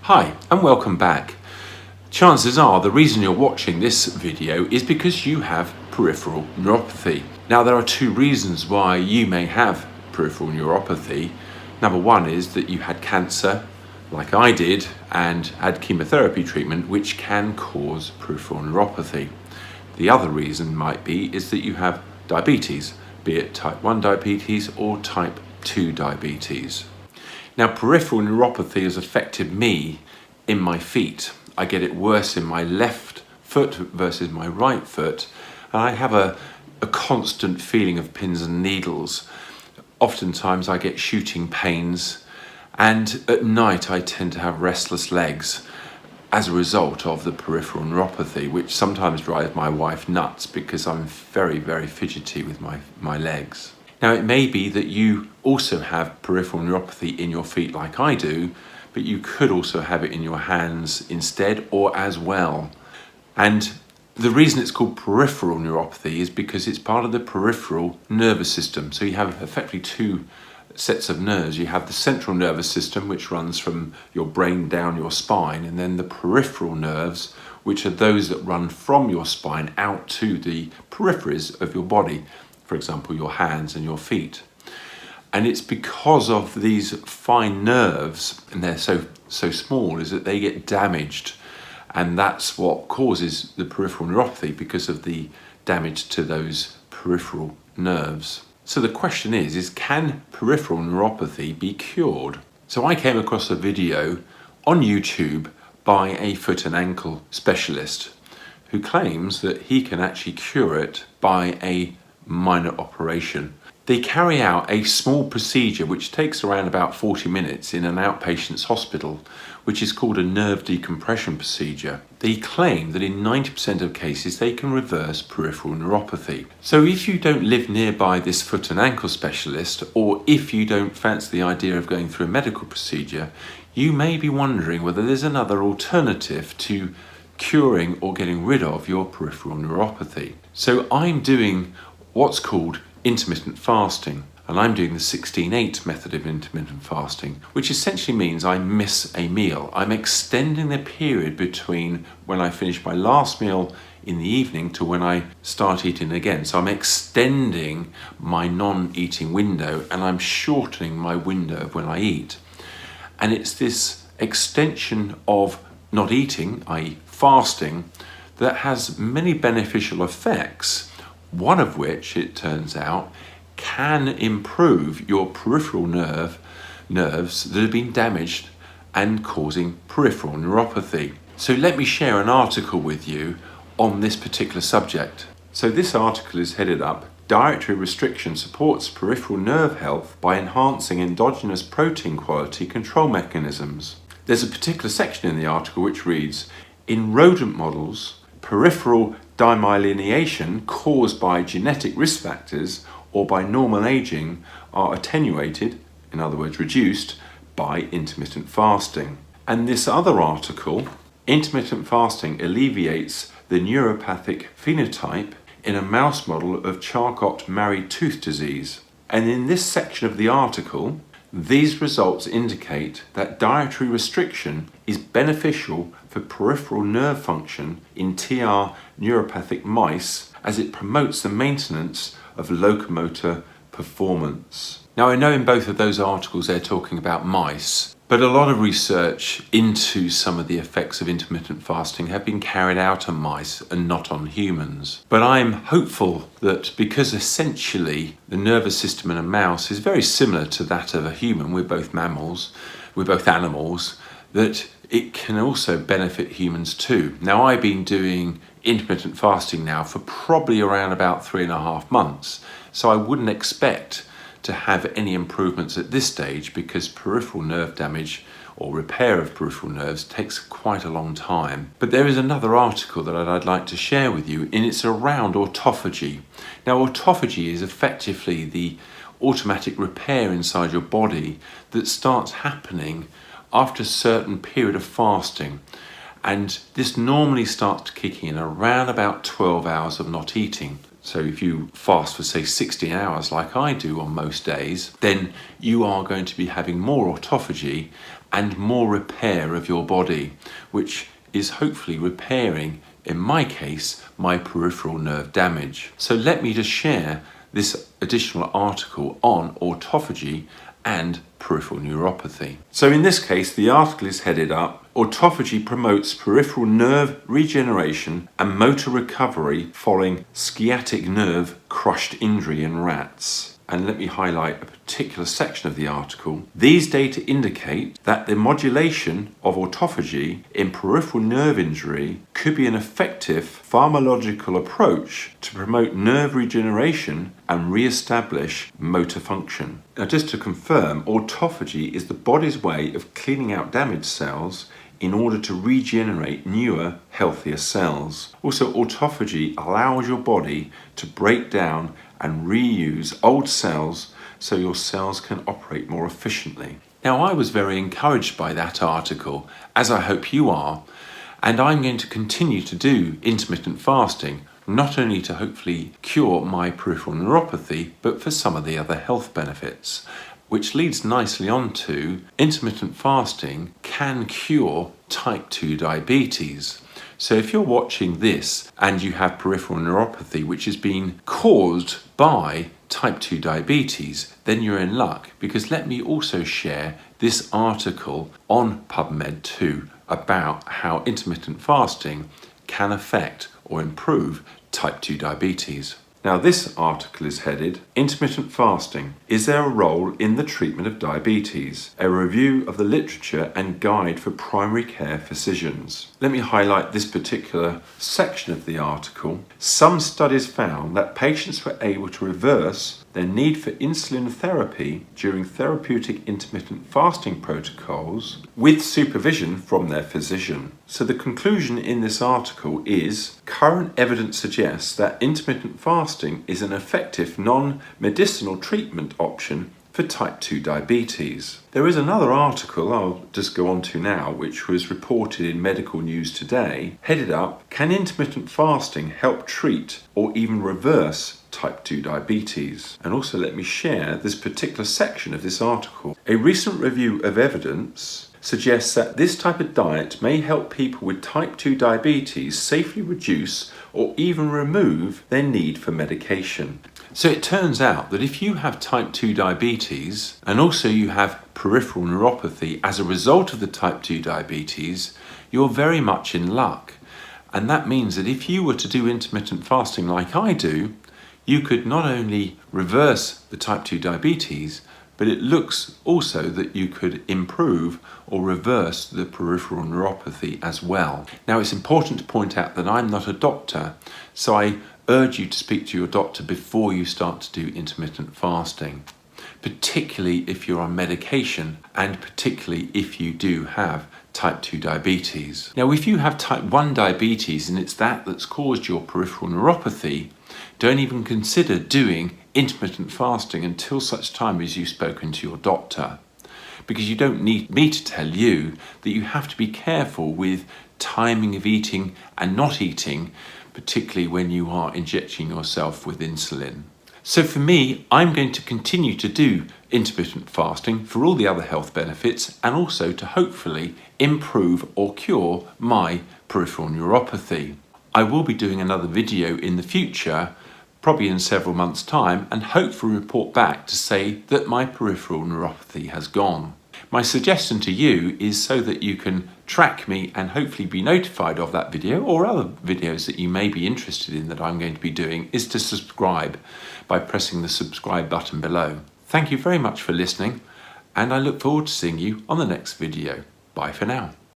Hi and welcome back. Chances are the reason you're watching this video is because you have peripheral neuropathy. Now there are two reasons why you may have peripheral neuropathy. Number one is that you had cancer, like I did, and had chemotherapy treatment, which can cause peripheral neuropathy. The other reason might be is that you have diabetes, be it type 1 diabetes or type 2 diabetes. Now, peripheral neuropathy has affected me in my feet. I get it worse in my left foot versus my right foot, and I have a constant feeling of pins and needles. Oftentimes I get shooting pains, and at night I tend to have restless legs as a result of the peripheral neuropathy, which sometimes drives my wife nuts because I'm very, very fidgety with my legs. Now, it may be that you also have peripheral neuropathy in your feet like I do, but you could also have it in your hands instead or as well. And the reason it's called peripheral neuropathy is because it's part of the peripheral nervous system. So you have effectively two sets of nerves. You have the central nervous system, which runs from your brain down your spine, and then the peripheral nerves, which are those that run from your spine out to the peripheries of your body. For example, your hands and your feet. And it's because of these fine nerves, and they're so small, is that they get damaged. And that's what causes the peripheral neuropathy, because of the damage to those peripheral nerves. So the question is can peripheral neuropathy be cured? So I came across a video on YouTube by a foot and ankle specialist who claims that he can actually cure it by a minor operation. They carry out a small procedure which takes around about 40 minutes in an outpatient's hospital, which is called a nerve decompression procedure. They claim that in 90% of cases they can reverse peripheral neuropathy. So if you don't live nearby this foot and ankle specialist, or if you don't fancy the idea of going through a medical procedure, you may be wondering whether there's another alternative to curing or getting rid of your peripheral neuropathy. So I'm doing what's called intermittent fasting, and I'm doing the 16/8 method of intermittent fasting, which essentially means I miss a meal. I'm extending the period between when I finish my last meal in the evening to when I start eating again. So I'm extending my non-eating window, and I'm shortening my window of when I eat. And it's this extension of not eating, i.e. fasting, that has many beneficial effects. One of which, it turns out, can improve your peripheral nerves that have been damaged and causing peripheral neuropathy. So let me share an article with you on this particular subject. So this article is headed up, "Dietary Restriction Supports Peripheral Nerve Health by Enhancing Endogenous Protein Quality Control Mechanisms." There's a particular section in the article which reads, "In rodent models, peripheral demyelination caused by genetic risk factors or by normal aging are attenuated, in other words reduced, by intermittent fasting." And this other article, "Intermittent fasting alleviates the neuropathic phenotype in a mouse model of Charcot-Marie tooth disease." And in this section of the article, these results indicate that dietary restriction is beneficial for peripheral nerve function in TR neuropathic mice, as it promotes the maintenance of locomotor performance. Now, I know in both of those articles they're talking about mice, but a lot of research into some of the effects of intermittent fasting have been carried out on mice and not on humans. But I'm hopeful that because essentially the nervous system in a mouse is very similar to that of a human, we're both mammals, we're both animals, that it can also benefit humans too. Now, I've been doing intermittent fasting now for probably around about 3.5 months, so I wouldn't expect to have any improvements at this stage, because peripheral nerve damage or repair of peripheral nerves takes quite a long time. But there is another article that I'd like to share with you, and it's around autophagy. Now, autophagy is effectively the automatic repair inside your body that starts happening after a certain period of fasting. And this normally starts kicking in around about 12 hours of not eating. So if you fast for, say, 16 hours like I do on most days, then you are going to be having more autophagy, and more repair of your body, which is hopefully repairing, in my case, my peripheral nerve damage. So let me just share this additional article on autophagy and peripheral neuropathy. So in this case, the article is headed up, Autophagy promotes peripheral nerve regeneration and motor recovery following sciatic nerve crushed injury in rats. And let me highlight a particular section of the article. These data indicate that the modulation of autophagy in peripheral nerve injury could be an effective pharmacological approach to promote nerve regeneration and re-establish motor function. Now, just to confirm, autophagy is the body's way of cleaning out damaged cells in order to regenerate newer, healthier cells. Also, autophagy allows your body to break down and reuse old cells so your cells can operate more efficiently. Now, I was very encouraged by that article, as I hope you are, and I'm going to continue to do intermittent fasting, not only to hopefully cure my peripheral neuropathy, but for some of the other health benefits. Which leads nicely on to intermittent fasting can cure type 2 diabetes. So if you're watching this and you have peripheral neuropathy which has been caused by type 2 diabetes, then you're in luck, because let me also share this article on PubMed 2 about how intermittent fasting can affect or improve type 2 diabetes. Now, this article is headed, Intermittent Fasting, Is There a Role in the Treatment of Diabetes? A review of the literature and guide for primary care physicians. Let me highlight this particular section of the article. Some studies found that patients were able to reverse their need for insulin therapy during therapeutic intermittent fasting protocols with supervision from their physician. So the conclusion in this article is, current evidence suggests that intermittent fasting is an effective non-medicinal treatment option for type 2 diabetes. There is another article I'll just go on to now, which was reported in Medical News Today, headed up, Can intermittent fasting help treat or even reverse type 2 diabetes? And also let me share this particular section of this article. A recent review of evidence suggests that this type of diet may help people with type 2 diabetes safely reduce or even remove their need for medication. So it turns out that if you have type 2 diabetes and also you have peripheral neuropathy as a result of the type 2 diabetes, you're very much in luck. And that means that if you were to do intermittent fasting like I do, you could not only reverse the type 2 diabetes, but it looks also that you could improve or reverse the peripheral neuropathy as well. Now, it's important to point out that I'm not a doctor, so I urge you to speak to your doctor before you start to do intermittent fasting, particularly if you're on medication and particularly if you do have type 2 diabetes. Now, if you have type 1 diabetes and it's that's caused your peripheral neuropathy, don't even consider doing intermittent fasting until such time as you've spoken to your doctor, because you don't need me to tell you that you have to be careful with timing of eating and not eating, particularly when you are injecting yourself with insulin. So for me, I'm going to continue to do intermittent fasting for all the other health benefits and also to hopefully improve or cure my peripheral neuropathy. I will be doing another video in the future, probably in several months' time, and hopefully report back to say that my peripheral neuropathy has gone. My suggestion to you is so that you can track me and hopefully be notified of that video or other videos that you may be interested in that I'm going to be doing, is to subscribe by pressing the subscribe button below. Thank you very much for listening, and I look forward to seeing you on the next video. Bye for now.